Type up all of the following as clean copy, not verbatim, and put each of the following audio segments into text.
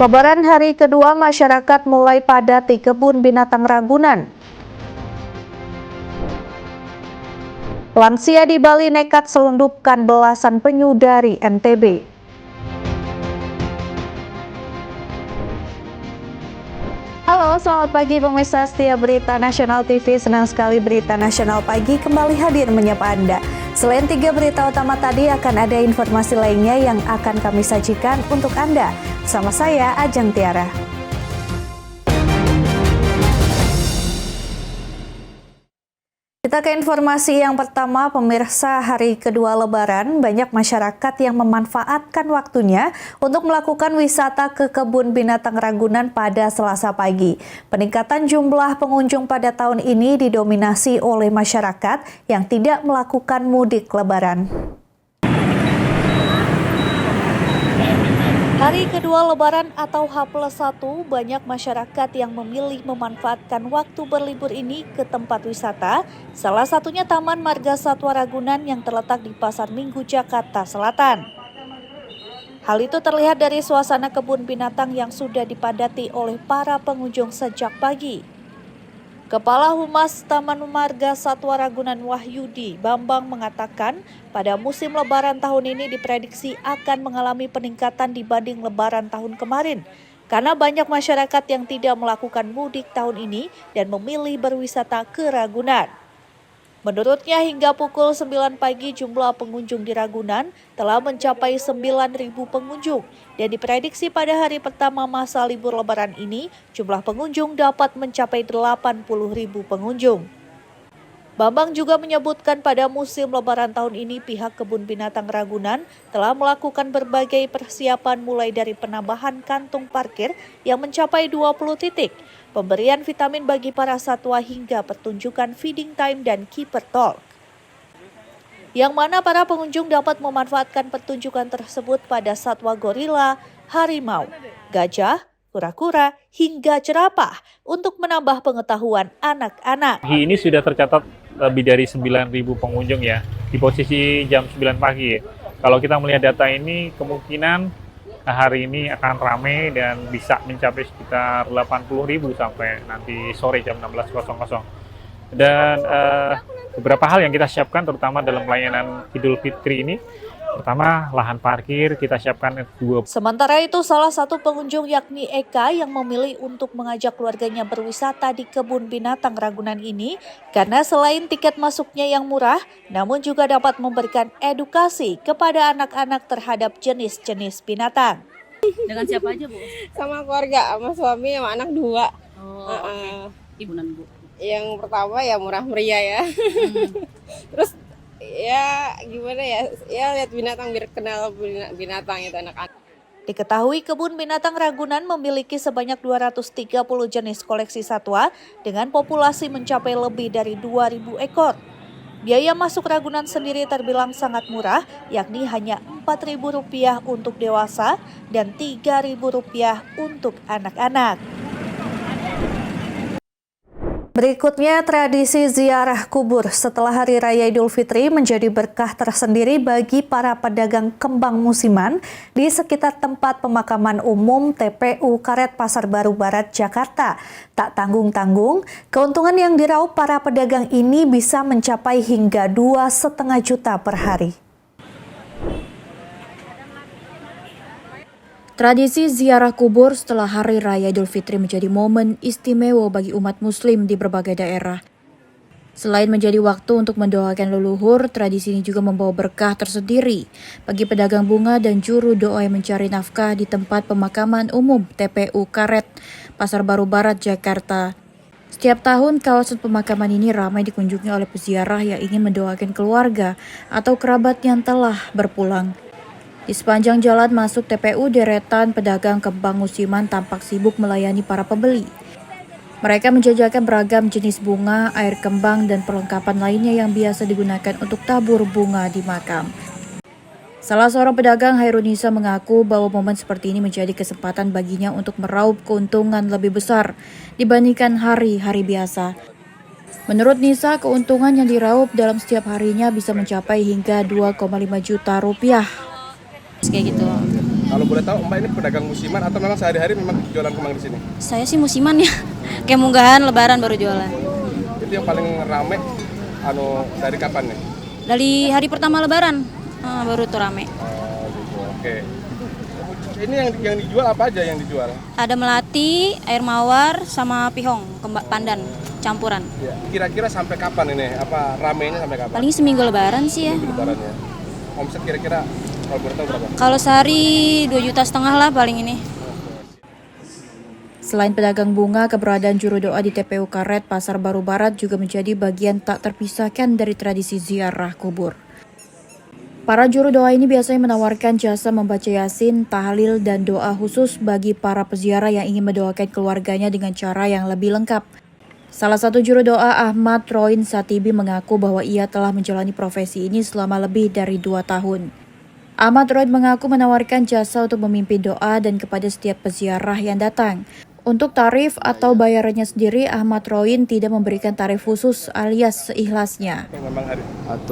Lebaran hari kedua, masyarakat mulai padati kebun binatang Ragunan. Lansia di Bali nekat selundupkan belasan penyu dari NTB. Halo, selamat pagi pemirsa setia Berita Nasional TV. Senang sekali Berita Nasional Pagi kembali hadir menyapa Anda. Selain 3 berita utama tadi, akan ada informasi lainnya yang akan kami sajikan untuk Anda. Sama saya, Ajeng Tiara. Kita ke informasi yang pertama, pemirsa. Hari kedua Lebaran, banyak masyarakat yang memanfaatkan waktunya untuk melakukan wisata ke kebun binatang Ragunan pada Selasa pagi. Peningkatan jumlah pengunjung pada tahun ini didominasi oleh masyarakat yang tidak melakukan mudik Lebaran. Hari kedua Lebaran atau H+1, banyak masyarakat yang memilih memanfaatkan waktu berlibur ini ke tempat wisata, salah satunya Taman Marga Satwa Ragunan yang terletak di Pasar Minggu, Jakarta Selatan. Hal itu terlihat dari suasana kebun binatang yang sudah dipadati oleh para pengunjung sejak pagi. Kepala Humas Taman Marga Satwa Ragunan Wahyudi Bambang mengatakan pada musim Lebaran tahun ini diprediksi akan mengalami peningkatan dibanding Lebaran tahun kemarin karena banyak masyarakat yang tidak melakukan mudik tahun ini dan memilih berwisata ke Ragunan. Menurutnya hingga pukul 9 pagi jumlah pengunjung di Ragunan telah mencapai 9.000 pengunjung dan diprediksi pada hari pertama masa libur Lebaran ini jumlah pengunjung dapat mencapai 80.000 pengunjung. Bambang juga menyebutkan pada musim Lebaran tahun ini pihak Kebun Binatang Ragunan telah melakukan berbagai persiapan mulai dari penambahan kantung parkir yang mencapai 20 titik, pemberian vitamin bagi para satwa hingga pertunjukan feeding time dan keeper talk. Yang mana para pengunjung dapat memanfaatkan pertunjukan tersebut pada satwa gorila, harimau, gajah, kura-kura, hingga jerapah untuk menambah pengetahuan anak-anak. Ini sudah tercatat lebih dari 9.000 pengunjung ya, di posisi jam 9 pagi. Kalau kita melihat data ini, kemungkinan hari ini akan ramai dan bisa mencapai sekitar 80.000 sampai nanti sore jam 16.00. Dan beberapa hal yang kita siapkan terutama dalam pelayanan Idul Fitri ini. Pertama, lahan parkir kita siapkan 2. Sementara itu, salah satu pengunjung yakni Eka yang memilih untuk mengajak keluarganya berwisata di kebun binatang Ragunan ini karena selain tiket masuknya yang murah, namun juga dapat memberikan edukasi kepada anak-anak terhadap jenis-jenis binatang. Dengan siapa aja, Bu? Sama keluarga, sama suami, sama anak 2. Oke. Ibunan, Bu. Yang pertama ya murah meriah ya. Terus ya gimana ya lihat binatang biar kenal binatang itu anak-anak. Diketahui kebun binatang Ragunan memiliki sebanyak 230 jenis koleksi satwa dengan populasi mencapai lebih dari 2.000 ekor. Biaya masuk Ragunan sendiri terbilang sangat murah, yakni hanya Rp4.000 untuk dewasa dan Rp3.000 untuk anak-anak. Berikutnya, tradisi ziarah kubur setelah Hari Raya Idul Fitri menjadi berkah tersendiri bagi para pedagang kembang musiman di sekitar tempat pemakaman umum TPU Karet Pasar Baru Barat, Jakarta. Tak tanggung-tanggung, keuntungan yang diraup para pedagang ini bisa mencapai hingga 2,5 juta per hari. Tradisi ziarah kubur setelah Hari Raya Idul Fitri menjadi momen istimewa bagi umat muslim di berbagai daerah. Selain menjadi waktu untuk mendoakan leluhur, tradisi ini juga membawa berkah tersendiri bagi pedagang bunga dan juru doa yang mencari nafkah di tempat pemakaman umum TPU Karet, Pasar Baru Barat, Jakarta. Setiap tahun, kawasan pemakaman ini ramai dikunjungi oleh peziarah yang ingin mendoakan keluarga atau kerabat yang telah berpulang. Di sepanjang jalan masuk TPU, deretan pedagang kembang musiman tampak sibuk melayani para pembeli. Mereka menjajakan beragam jenis bunga, air kembang, dan perlengkapan lainnya yang biasa digunakan untuk tabur bunga di makam. Salah seorang pedagang, Hairunisa, mengaku bahwa momen seperti ini menjadi kesempatan baginya untuk meraup keuntungan lebih besar dibandingkan hari-hari biasa. Menurut Nisa, keuntungan yang diraup dalam setiap harinya bisa mencapai hingga Rp2,5 juta. Kayak gitu. Kalau boleh tahu Mbak ini pedagang musiman atau memang sehari-hari memang jualan kembang di sini? Saya sih musiman ya, kayak munggahan lebaran baru jualan. Itu yang paling rame dari kapan nih? Dari hari pertama lebaran baru tuh rame. Oh gitu, oke. Ini yang dijual apa aja yang dijual? Ada melati, air mawar, sama pihong, pandan, campuran. Ya. Kira-kira sampai kapan ini? Apa ramenya sampai kapan? Paling seminggu lebaran sih ya. Minggu lebaran ya. Omset kira-kira kalau boleh tahu berapa? Kalau sehari 2,5 juta lah paling ini. Selain pedagang bunga, keberadaan juru doa di TPU Karet Pasar Baru Barat juga menjadi bagian tak terpisahkan dari tradisi ziarah kubur. Para juru doa ini biasanya menawarkan jasa membaca yasin, tahlil, dan doa khusus bagi para peziarah yang ingin mendoakan keluarganya dengan cara yang lebih lengkap. Salah satu juru doa Ahmad Roin Satibi mengaku bahwa ia telah menjalani profesi ini selama lebih dari 2 tahun. Ahmad Roin mengaku menawarkan jasa untuk memimpin doa dan kepada setiap peziarah yang datang. Untuk tarif atau bayarannya sendiri, Ahmad Roin tidak memberikan tarif khusus alias seikhlasnya. Memang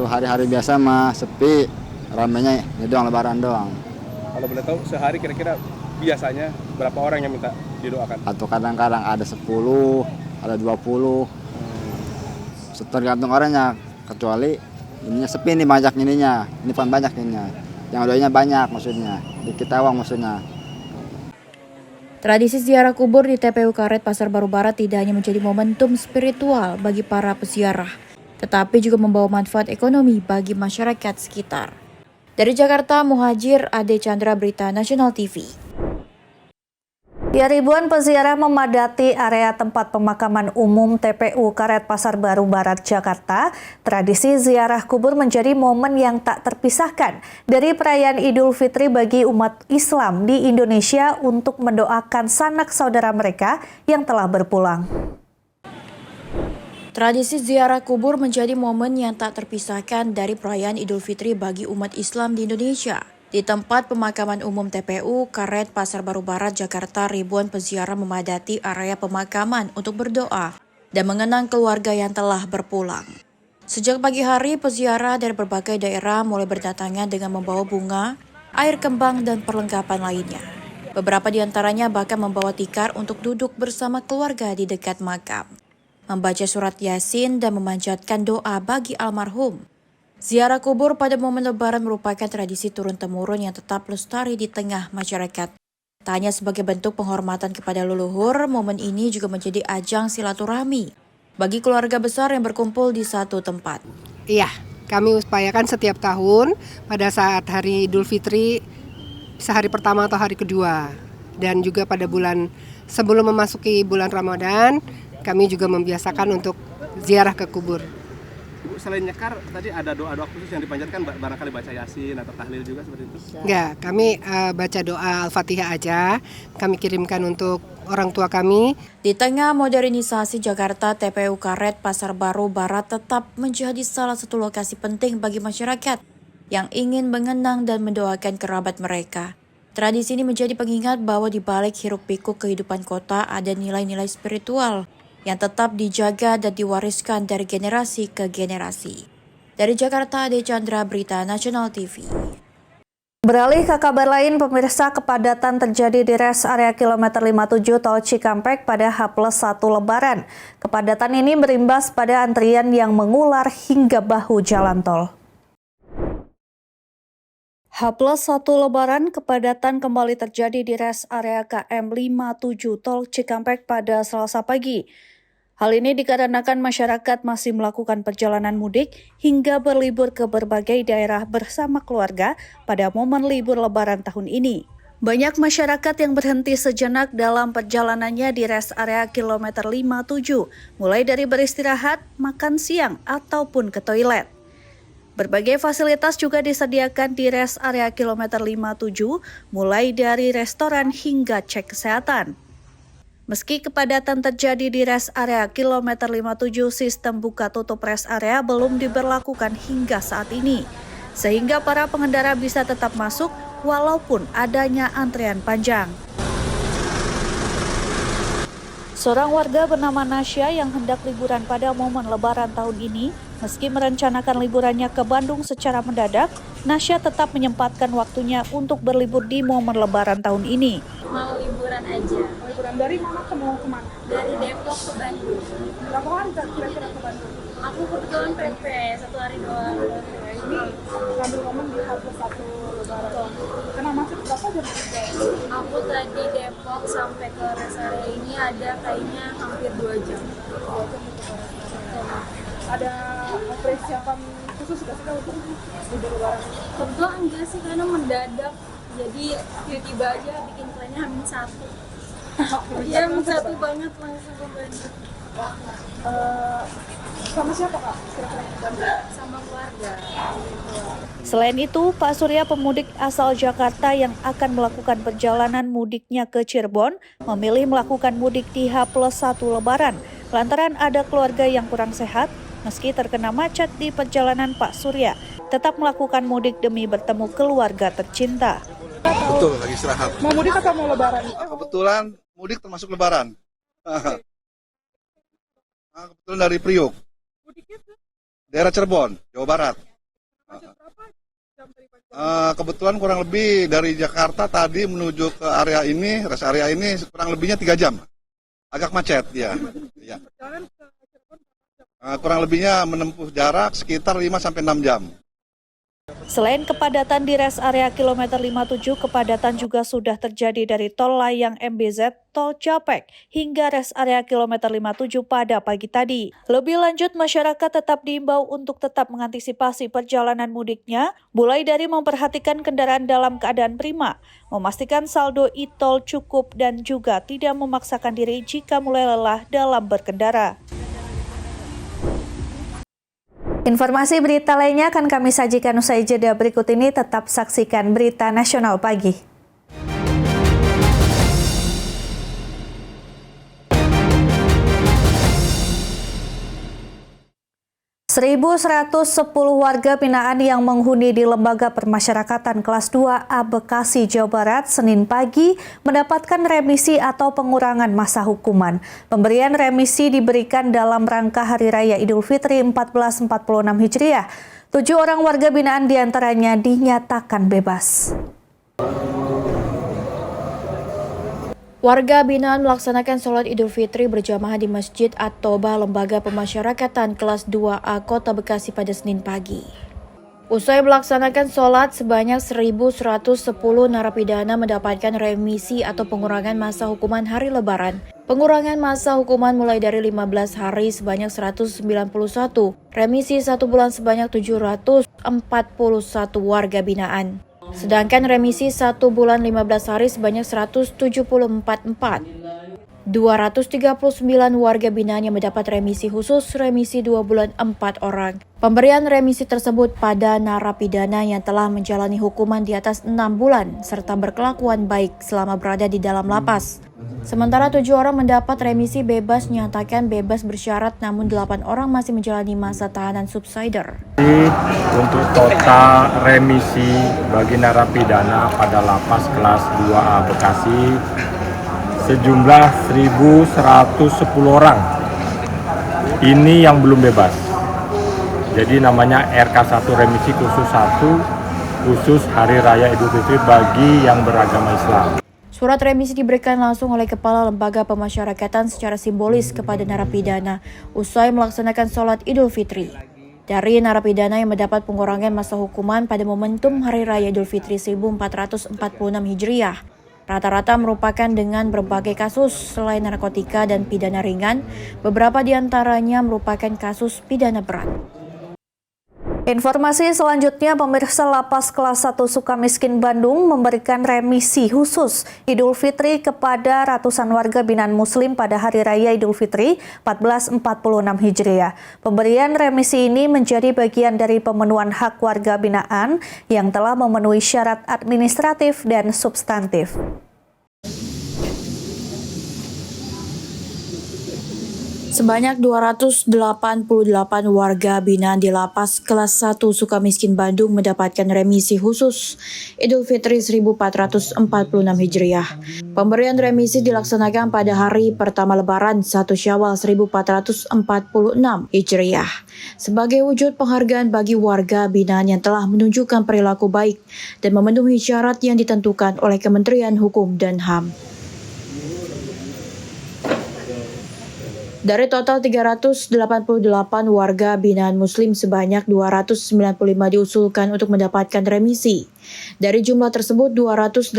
hari-hari biasa mah sepi, ramenya ini doang lebaran doang. Kalau boleh tahu sehari kira-kira biasanya berapa orang yang minta didoakan? Atau kadang-kadang ada 10, ada 20. Tergantung orangnya, kecuali ininya sepi nih banyak ininya. Ini pan banyak ininya. Yang doanya banyak maksudnya, dikit awang maksudnya. Tradisi ziarah kubur di TPU Karet Pasar Baru Barat tidak hanya menjadi momentum spiritual bagi para peziarah, tetapi juga membawa manfaat ekonomi bagi masyarakat sekitar. Dari Jakarta, Muhajir Ade Chandra, Berita Nasional TV. Ya, ribuan peziarah memadati area tempat pemakaman umum TPU Karet Pasar Baru Barat, Jakarta. Tradisi ziarah kubur menjadi momen yang tak terpisahkan dari perayaan Idul Fitri bagi umat Islam di Indonesia untuk mendoakan sanak saudara mereka yang telah berpulang. Tradisi ziarah kubur menjadi momen yang tak terpisahkan dari perayaan Idul Fitri bagi umat Islam di Indonesia. Di tempat pemakaman umum TPU Karet Pasar Baru Barat, Jakarta, ribuan peziarah memadati area pemakaman untuk berdoa dan mengenang keluarga yang telah berpulang. Sejak pagi hari, peziarah dari berbagai daerah mulai berdatangan dengan membawa bunga, air kembang, dan perlengkapan lainnya. Beberapa di antaranya bahkan membawa tikar untuk duduk bersama keluarga di dekat makam, membaca surat Yasin, dan memanjatkan doa bagi almarhum. Ziarah kubur pada momen Lebaran merupakan tradisi turun-temurun yang tetap lestari di tengah masyarakat. Tak hanya sebagai bentuk penghormatan kepada leluhur, momen ini juga menjadi ajang silaturahmi bagi keluarga besar yang berkumpul di satu tempat. Iya, kami upayakan setiap tahun pada saat hari Idul Fitri, sehari pertama atau hari kedua. Dan juga pada bulan sebelum memasuki bulan Ramadan, kami juga membiasakan untuk ziarah ke kubur. Ibu, selain nyekar, tadi ada doa-doa khusus yang dipanjatkan, barangkali baca yasin atau tahlil juga seperti itu? Enggak, kami baca doa Al-Fatihah aja, kami kirimkan untuk orang tua kami. Di tengah modernisasi Jakarta, TPU Karet Pasar Baru Barat tetap menjadi salah satu lokasi penting bagi masyarakat yang ingin mengenang dan mendoakan kerabat mereka. Tradisi ini menjadi pengingat bahwa di balik hiruk-pikuk kehidupan kota ada nilai-nilai spiritual yang tetap dijaga dan diwariskan dari generasi ke generasi. Dari Jakarta, Ade Chandra, Berita Nasional TV. Beralih ke kabar lain, pemirsa, kepadatan terjadi di res area kilometer 57 Tol Cikampek pada H+1 Lebaran. Kepadatan ini berimbas pada antrian yang mengular hingga bahu jalan tol. H+1 Lebaran, kepadatan kembali terjadi di res area KM 57 Tol Cikampek pada Selasa pagi. Hal ini dikarenakan masyarakat masih melakukan perjalanan mudik hingga berlibur ke berbagai daerah bersama keluarga pada momen libur Lebaran tahun ini. Banyak masyarakat yang berhenti sejenak dalam perjalanannya di res area kilometer 57, mulai dari beristirahat, makan siang, ataupun ke toilet. Berbagai fasilitas juga disediakan di res area kilometer 57, mulai dari restoran hingga cek kesehatan. Meski kepadatan terjadi di res area kilometer 57, sistem buka tutup res area belum diberlakukan hingga saat ini, sehingga para pengendara bisa tetap masuk walaupun adanya antrean panjang. Seorang warga bernama Nasya yang hendak liburan pada momen Lebaran tahun ini, meski merencanakan liburannya ke Bandung secara mendadak, Nasya tetap menyempatkan waktunya untuk berlibur di momen Lebaran tahun ini. Mau liburan aja. Liburan dari mana ke mau kemana? Dari Depok ke Bandung. Berapa hari kira-kira ke Bandung? Aku kebetulan PP 1 hari doang. Ini ngambil momen di H+1 Lebaran. Kena macet berapa jam kerja? Aku tadi Depok sampai ke rest area ini ada kayaknya hampir 2 jam. Ada persiapan khusus nggak sih untuk libur Lebaran? Kebetulan enggak sih karena mendadak. Jadi tiba-tiba aja bikin plannya H-1. Iya, H-1 banget langsung ke Bandung. Sama siapa Kak? Kira-kira Sama keluarga. Selain itu, Pak Surya, pemudik asal Jakarta yang akan melakukan perjalanan mudiknya ke Cirebon, memilih melakukan mudik di H+1 Lebaran, lantaran ada keluarga yang kurang sehat. Meski terkena macet di perjalanan, Pak Surya tetap melakukan mudik demi bertemu keluarga tercinta. Betul, lagi istirahat. mau mudik atau mau Lebaran? Kebetulan mudik termasuk Lebaran. Kebetulan dari Priuk, Mudiknya ke daerah Cirebon, Jawa Barat. macet berapa jam dari pagi? Kebetulan kurang lebih dari Jakarta tadi menuju ke area ini, rest area ini kurang lebihnya 3 jam. Agak macet dia. Ya. Perjalanan ke Cirebon Kurang lebihnya menempuh jarak sekitar 5-6 jam. Selain kepadatan di rest area kilometer 57, kepadatan juga sudah terjadi dari tol layang MBZ, tol Japek, hingga rest area kilometer 57 pada pagi tadi. Lebih lanjut, masyarakat tetap diimbau untuk tetap mengantisipasi perjalanan mudiknya, mulai dari memperhatikan kendaraan dalam keadaan prima, memastikan saldo e-tol cukup, dan juga tidak memaksakan diri jika mulai lelah dalam berkendara. Informasi berita lainnya akan kami sajikan usai jeda berikut ini. Tetap saksikan Berita Nasional Pagi. 1.110 warga binaan yang menghuni di Lembaga Permasyarakatan Kelas 2A Bekasi, Jawa Barat, Senin pagi mendapatkan remisi atau pengurangan masa hukuman. Pemberian remisi diberikan dalam rangka Hari Raya Idul Fitri 1446 Hijriah. 7 orang warga binaan diantaranya dinyatakan bebas. Warga binaan melaksanakan sholat Idul Fitri berjamaah di Masjid At-Toba Lembaga Pemasyarakatan Kelas 2A Kota Bekasi pada Senin pagi. Usai melaksanakan sholat, sebanyak 1.110 narapidana mendapatkan remisi atau pengurangan masa hukuman hari Lebaran. Pengurangan masa hukuman mulai dari 15 hari sebanyak 191, remisi 1 bulan sebanyak 741 warga binaan. Sedangkan remisi 1 bulan 15 hari sebanyak 239 warga binaan yang mendapat remisi khusus, remisi 2 bulan 4 orang. Pemberian remisi tersebut pada narapidana yang telah menjalani hukuman di atas 6 bulan serta berkelakuan baik selama berada di dalam lapas. Sementara 7 orang mendapat remisi bebas nyatakan bebas bersyarat, namun 8 orang masih menjalani masa tahanan subsider. Untuk total remisi bagi narapidana pada lapas kelas 2A Bekasi sejumlah 1.110 orang. Ini yang belum bebas. Jadi namanya RK1 remisi khusus 1 khusus Hari Raya Idul Fitri bagi yang beragama Islam. Surat remisi diberikan langsung oleh Kepala Lembaga Pemasyarakatan secara simbolis kepada narapidana usai melaksanakan sholat Idul Fitri. Dari narapidana yang mendapat pengurangan masa hukuman pada momentum Hari Raya Idul Fitri 1446 Hijriah, rata-rata merupakan dengan berbagai kasus selain narkotika dan pidana ringan, beberapa di antaranya merupakan kasus pidana berat. Informasi selanjutnya, pemirsa, Lapas Kelas 1 Sukamiskin Bandung memberikan remisi khusus Idul Fitri kepada ratusan warga binaan Muslim pada Hari Raya Idul Fitri 1446 Hijriah. Pemberian remisi ini menjadi bagian dari pemenuhan hak warga binaan yang telah memenuhi syarat administratif dan substantif. Sebanyak 288 warga binaan di Lapas Kelas 1 Sukamiskin Bandung mendapatkan remisi khusus Idul Fitri 1446 Hijriah. Pemberian remisi dilaksanakan pada hari pertama Lebaran 1 Syawal 1446 Hijriah sebagai wujud penghargaan bagi warga binaan yang telah menunjukkan perilaku baik dan memenuhi syarat yang ditentukan oleh Kementerian Hukum dan HAM. Dari total 388 warga binaan Muslim, sebanyak 295 diusulkan untuk mendapatkan remisi. Dari jumlah tersebut, 288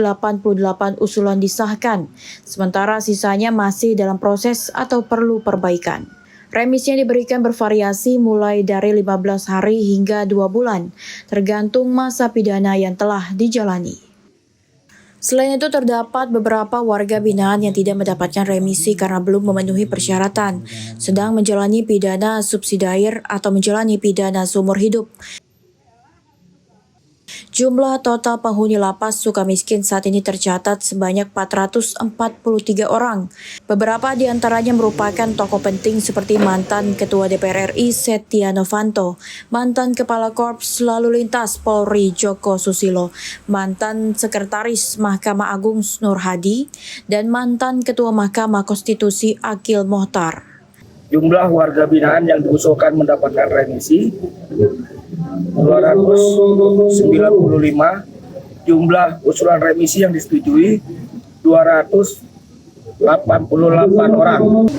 usulan disahkan, sementara sisanya masih dalam proses atau perlu perbaikan. Remisi yang diberikan bervariasi mulai dari 15 hari hingga 2 bulan, tergantung masa pidana yang telah dijalani. Selain itu, terdapat beberapa warga binaan yang tidak mendapatkan remisi karena belum memenuhi persyaratan, sedang menjalani pidana subsidiar atau menjalani pidana seumur hidup. Jumlah total penghuni lapas Sukamiskin saat ini tercatat sebanyak 443 orang. Beberapa di antaranya merupakan tokoh penting seperti mantan Ketua DPR RI Setia Novanto, mantan Kepala Korps Lalu Lintas Polri Joko Susilo, mantan Sekretaris Mahkamah Agung Nur Hadi, dan mantan Ketua Mahkamah Konstitusi Akil Mohtar. Jumlah warga binaan yang diusulkan mendapatkan remisi 295, jumlah usulan remisi yang disetujui 288 orang.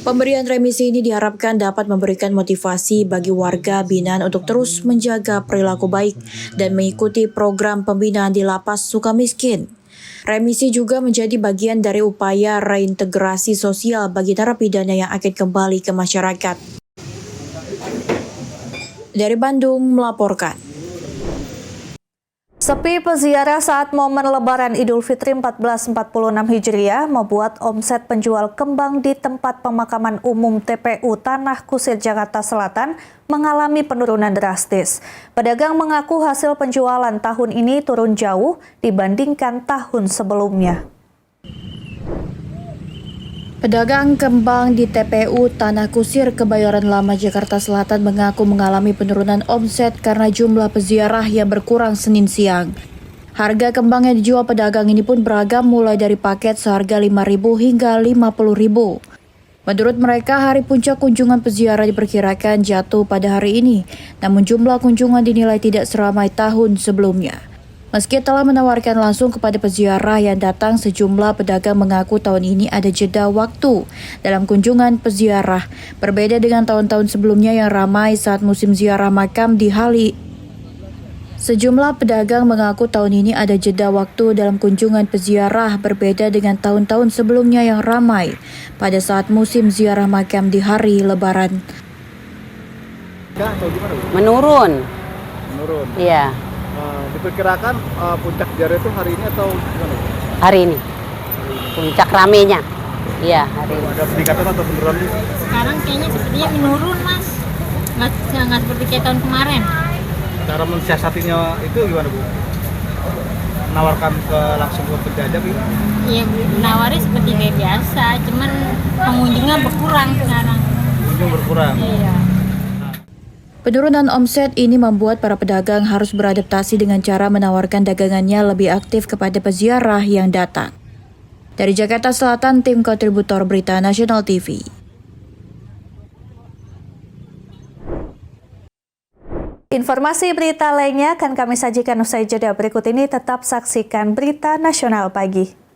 Pemberian remisi ini diharapkan dapat memberikan motivasi bagi warga binaan untuk terus menjaga perilaku baik dan mengikuti program pembinaan di Lapas Sukamiskin. Remisi juga menjadi bagian dari upaya reintegrasi sosial bagi narapidana yang akan kembali ke masyarakat. Dari Bandung melaporkan. Sepi peziarah saat momen Lebaran Idul Fitri 1446 Hijriah membuat omset penjual kembang di tempat pemakaman umum TPU Tanah Kusir Jakarta Selatan mengalami penurunan drastis. Pedagang mengaku hasil penjualan tahun ini turun jauh dibandingkan tahun sebelumnya. Pedagang kembang di TPU Tanah Kusir Kebayoran Lama Jakarta Selatan mengaku mengalami penurunan omset karena jumlah peziarah yang berkurang Senin siang. Harga kembang yang dijual pedagang ini pun beragam mulai dari paket seharga Rp5.000 hingga Rp50.000. Menurut mereka, hari puncak kunjungan peziarah diperkirakan jatuh pada hari ini, namun jumlah kunjungan dinilai tidak seramai tahun sebelumnya. Meski telah menawarkan langsung kepada peziarah yang datang, sejumlah pedagang mengaku tahun ini ada jeda waktu dalam kunjungan peziarah. Berbeda dengan tahun-tahun sebelumnya yang ramai saat musim ziarah makam di Hali. Sejumlah pedagang mengaku tahun ini ada jeda waktu dalam kunjungan peziarah berbeda dengan tahun-tahun sebelumnya yang ramai pada saat musim ziarah makam di hari Lebaran. Menurun. Iya. Diperkirakan puncak ziarah itu hari ini atau gimana? Hari ini. Puncak ramenya. Iya, hari ini. Ada peningkatan atau penurunan? Sekarang kayaknya sepertinya menurun, Mas. Nggak seperti kayak tahun kemarin. Cara mensiasatinya itu gimana, Bu? Menawarkan langsung ke penjajah gitu? Iya, menawari seperti kayak biasa, cuman pengunjungnya berkurang sekarang. Pengunjung berkurang? Iya. Penurunan omset ini membuat para pedagang harus beradaptasi dengan cara menawarkan dagangannya lebih aktif kepada peziarah yang datang. Dari Jakarta Selatan, tim kontributor Berita Nasional TV. Informasi berita lainnya akan kami sajikan usai jeda berikut ini. Tetap saksikan Berita Nasional Pagi.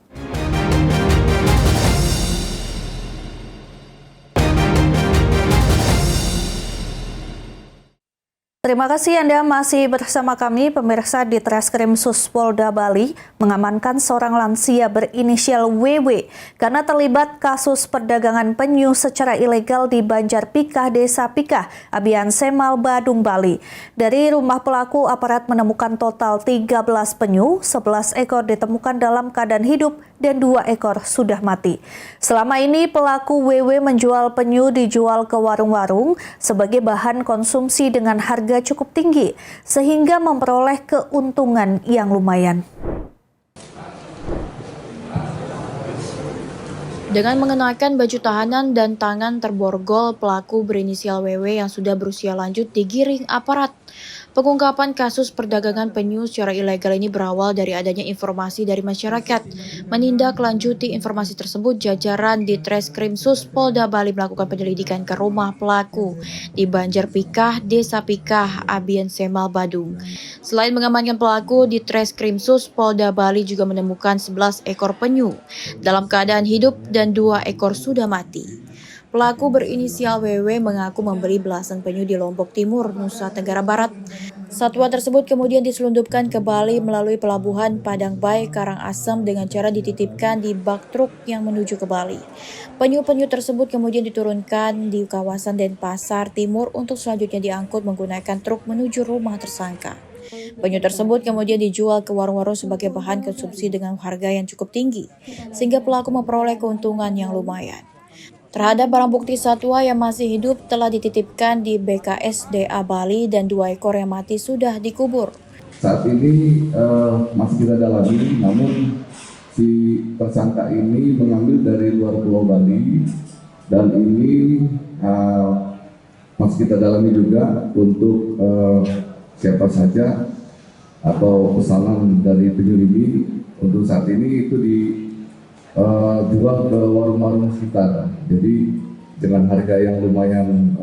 Terima kasih Anda masih bersama kami. Pemirsa, di Treskrim Suspolda Bali mengamankan seorang lansia berinisial WW karena terlibat kasus perdagangan penyu secara ilegal di Banjar Pikah, Desa Pikah, Abian Semal, Badung, Bali. Dari rumah pelaku, aparat menemukan total 13 penyu, 11 ekor ditemukan dalam keadaan hidup dan 2 ekor sudah mati. Selama ini pelaku WW menjual penyu dijual ke warung-warung sebagai bahan konsumsi dengan harga cukup tinggi, sehingga memperoleh keuntungan yang lumayan. Dengan mengenakan baju tahanan dan tangan terborgol, pelaku berinisial WW yang sudah berusia lanjut digiring aparat. Pengungkapan kasus perdagangan penyu secara ilegal ini berawal dari adanya informasi dari masyarakat. Menindaklanjuti informasi tersebut, jajaran di Treskrimsus Polda Bali melakukan penyelidikan ke rumah pelaku di Banjar Pikah, Desa Pikah, Abian Semal, Badung. Selain mengamankan pelaku, di Treskrimsus Polda Bali juga menemukan 11 ekor penyu dalam keadaan hidup dan 2 ekor sudah mati. Pelaku berinisial WW mengaku membeli belasan penyu di Lombok Timur, Nusa Tenggara Barat. Satwa tersebut kemudian diselundupkan ke Bali melalui pelabuhan Padangbai, Karangasem dengan cara dititipkan di bak truk yang menuju ke Bali. Penyu-penyu tersebut kemudian diturunkan di kawasan Denpasar Timur untuk selanjutnya diangkut menggunakan truk menuju rumah tersangka. Penyu tersebut kemudian dijual ke warung-warung sebagai bahan konsumsi dengan harga yang cukup tinggi, sehingga pelaku memperoleh keuntungan yang lumayan. Terhadap barang bukti satwa yang masih hidup telah dititipkan di BKSDA Bali dan 2 ekor yang mati sudah dikubur. Saat ini masih kita dalami, namun si tersangka ini mengambil dari luar Pulau Bali dan ini masih kita dalami juga untuk siapa saja atau pesanan dari penyu ini. Untuk saat ini itu dijual ke warung-warung sekitar, jadi dengan harga yang lumayan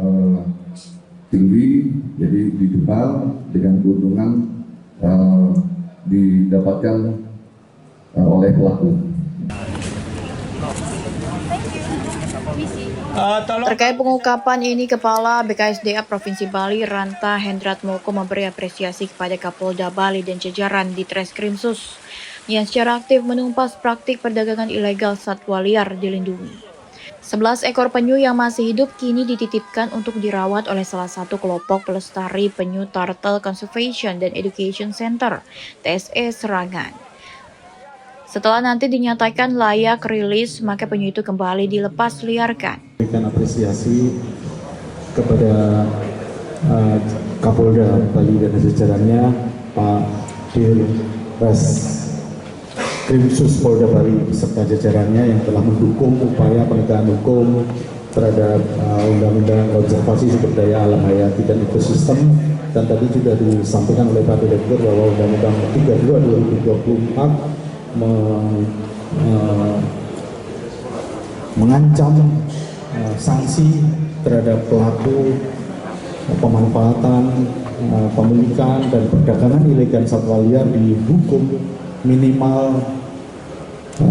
tinggi, jadi dijual dengan keuntungan didapatkan oleh pelaku. Terkait pengungkapan ini, Kepala BKSDA Provinsi Bali Ranta Hendrat Moko memberi apresiasi kepada Kapolda Bali dan jajaran di Treskrimsus yang secara aktif menumpas praktik perdagangan ilegal satwa liar dilindungi. 11 ekor penyu yang masih hidup kini dititipkan untuk dirawat oleh salah satu kelompok pelestari penyu Turtle Conservation dan Education Center, TSE Serangan. Setelah nanti dinyatakan layak rilis, maka penyu itu kembali dilepas liarkan. Berikan apresiasi kepada Kapolda Bali dan jajarannya, Pak Dirres Krimsus Polda Bali beserta jajarannya yang telah mendukung upaya penegakan hukum terhadap Undang-Undang Konservasi Sumber Daya Alam Hayati dan Ekosistem, dan tadi juga disampaikan oleh Pak Direktur bahwa Undang-Undang 32 2024 mengancam sanksi terhadap pelaku pemanfaatan, pemilikan dan perdagangan ilegal satwa liar dihukum minimal 3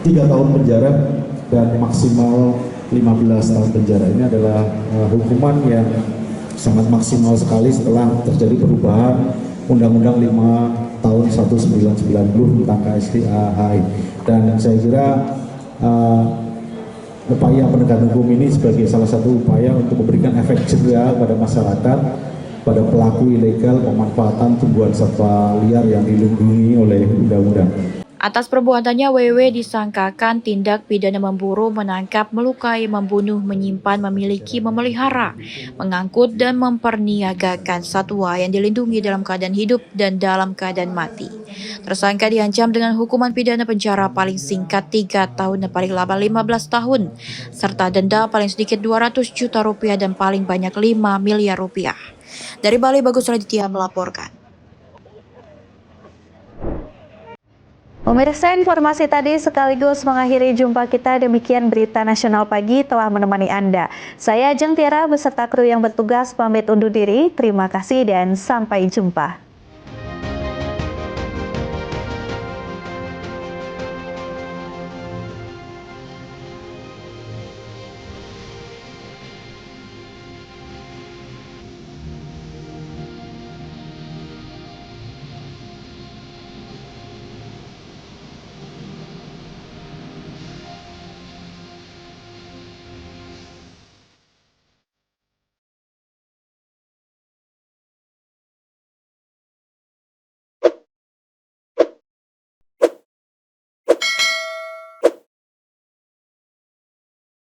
tahun penjara dan maksimal 15 tahun penjara. Ini adalah hukuman yang sangat maksimal sekali setelah terjadi perubahan Undang-Undang 5 tahun 1990 tentang KSDA. Dan saya kira upaya penegakan hukum ini sebagai salah satu upaya untuk memberikan efek jerah pada masyarakat, pada pelaku ilegal pemanfaatan tumbuhan satwa liar yang dilindungi oleh undang-undang. Atas perbuatannya, WW disangkakan tindak pidana memburu, menangkap, melukai, membunuh, menyimpan, memiliki, memelihara, mengangkut, dan memperniagakan satwa yang dilindungi dalam keadaan hidup dan dalam keadaan mati. Tersangka diancam dengan hukuman pidana penjara paling singkat 3 tahun dan paling lama 15 tahun, serta denda paling sedikit 200 juta rupiah dan paling banyak 5 miliar rupiah. Dari Bali, Bagus Raditya melaporkan. Pemirsa, informasi tadi sekaligus mengakhiri jumpa kita. Demikian Berita Nasional Pagi telah menemani Anda. Saya Ajeng Tiara beserta kru yang bertugas pamit undur diri. Terima kasih dan sampai jumpa.